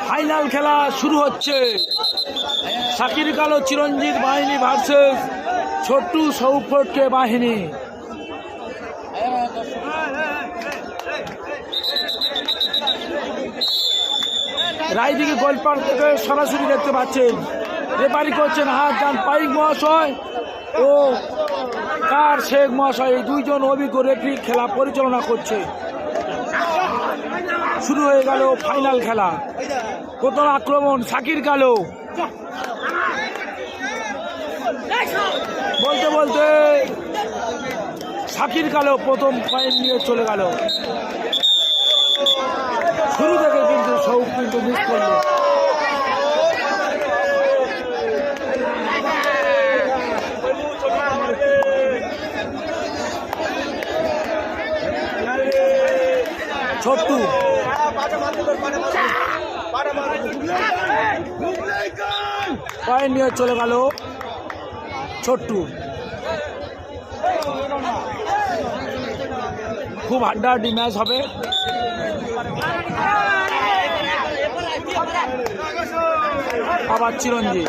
Final খেলা শুরু হচ্ছে। শাকির কালো চিরঞ্জিত বাহিনী ভার্সেস ছোট্টু সৌফটকে বাহিনী। রায়দিঘি গোলপাড় থেকে সরাসরি দেখতে পাচ্ছেন। রেফারি করছেন হাসান পাইক মহাশয় ও কার শেখ মহাশয়, এই দুইজন অভিজ্ঞ রেফারি খেলা পরিচালনা করছে। শুরু হয়ে গেল ফাইনাল খেলা। প্রথম আক্রমণ শাকির কালো, বলতে বলতে শাকির কালো প্রথম পয়েন্ট নিয়ে চলে গেল। শুরু থেকে কিন্তু সৌফ কিন্তু মিস করল। ছোট্টু পয়েন্ট নিয়ে চলে গেল ছোট্টু। খুব হাড্ডাহাড্ডি ম্যাচ হবে। আবার চিরঞ্জিত,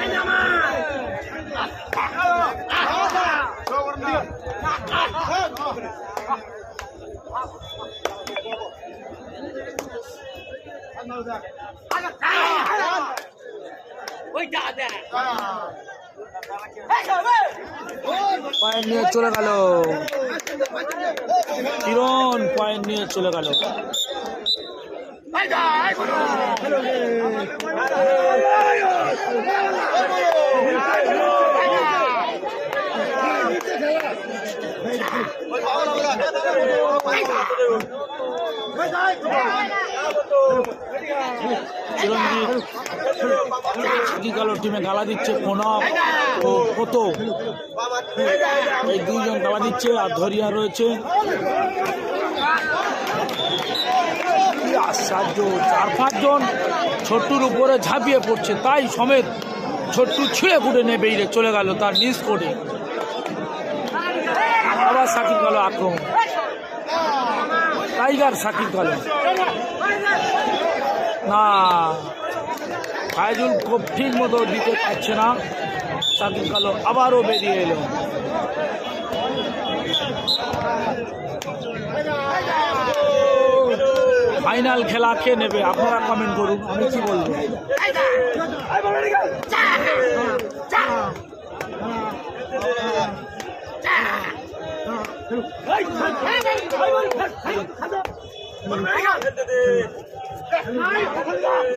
পয়েন্ট নিয়ে চলে গেল কিরণ, পয়েন্ট নিয়ে চলে গেল। চিরঞ্জিত কালো টিমে গালা দিচ্ছে প্রণব ও কত, এই দুইজন গালা দিচ্ছে। আর ধরিয়া রয়েছে। আশ্চর্য, 4-5 জন ছোট্টুর উপরে ঝাঁপিয়ে পড়ছে, তাই সমেত ছোট্টু ছিঁড়ে ফুটে নিয়ে বেরিয়ে চলে গেল তার নিজ কোর্টে। আবার শাকির কালো আক্রমণ, টাইগার শাকির কালো না, ফাইজুল খুব ঠিক মতো দিতে পারছে না। শাকির কালো আবারও বেরিয়ে এলো। ফাইনাল খেলা কে নেবে আপনারা কমেন্ট করুন, আমি কি বলবো।